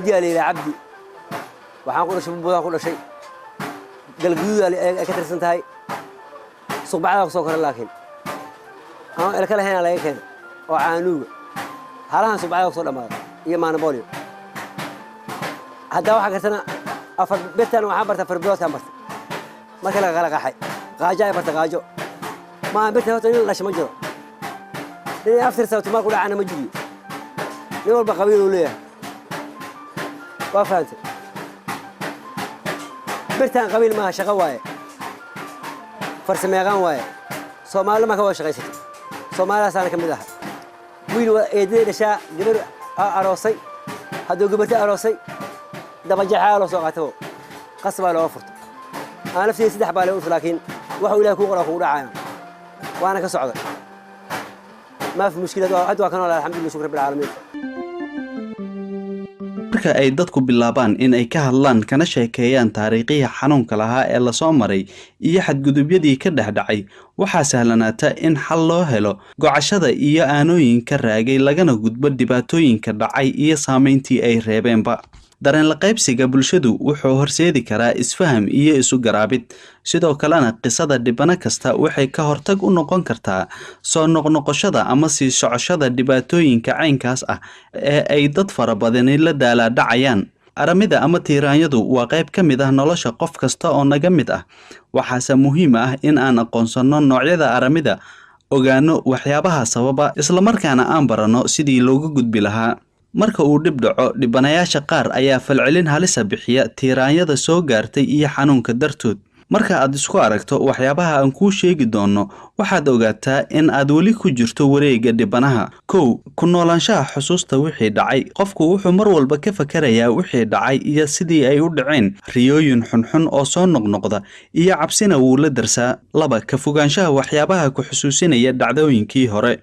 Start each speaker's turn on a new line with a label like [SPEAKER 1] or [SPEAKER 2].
[SPEAKER 1] عبدي علي عبدي وحنقول شو بودان كل شيء قلقيود علي كتر سنتهاي سوق بعضها وسوق لكن أنا الكل هنا على كذا وعانوه هلا سوق بعضها وسوق ما هي ما نبولي هذا واحد سنة أفر بيتنا وعبرت أفر بيوت عبرت ما كلا غلق حي غاجا يبرت غاجو ما بيتها وتنين لاش مجرى ليه أفتر سوت ما أقول أنا مجري يقول بقبيل وليه وفهمت بيتها قبيل ما شغواي فرس ميغان واي سومال ما كوا شغيست سومال سنة كم ده ويلو إيدي دشا قبل أروسي هذا قبل أروسي ده بجح حاله سوقته قصبة له فرط أنا نفسي سدح بالي لكن وحول يكون قرا عام وأنا كسعد ما في مشكلة أدوا كانوا الحمد لله شكر رب العالمين.
[SPEAKER 2] marka ay dadku bilaabaan in ay ka hadlaan kana sheekeeyaan taariikhiga xanuunka lahaa ee la soo maray iyo xadgudubyadii ka dhaxdhacay waxa sahlanaata in xal loo helo gocashada iyo aanooyinka raagay lagana gudbo dhibaatooyinka dhacay iyo saameyntii ay reebeenba dareen la qaybsiga bulshadu wuxuu horseedi karaa isfaham iyo isu garaabid sidoo kalena qisada dhibana kasta waxay ka hortag u noqon kartaa soo noqnoqoshada ama sii socoshada dhibaatooyinka caynkaas ah ee ay dad fara badan la daala dhacayaan aramida ama tiiraanyadu waa qayb ka mid ah nolosha qof kasta oo naga mid ah waxaase muhiim ah in aan aqoonsano noocyada aramida ogaano waxyaabaha sababa isla markaana aan barano sidii looga gudbi lahaa marka uu dib dhaco dhibanayaasha qaar ayaa falcelin halis ah bixiya tiiraanyada soo gaartay iyo xanuunka dartood marka aad isku aragto waxyaabaha aan ku sheegi doono waxaad ogaataa in aad wali ku jirto wareega dhibanaha ku noolaanshaha xusuusta wixii dhacay qofku wuxuu mar walba ka fakarayaa wixii dhacay iyo sidii ay u dhaceen riyooyin xunxun oo soo noqnoqda iyo cabsina wuu la darsaa ka fogaanshaha waxyaabaha ku xusuusinaya dhacdooyinkii hore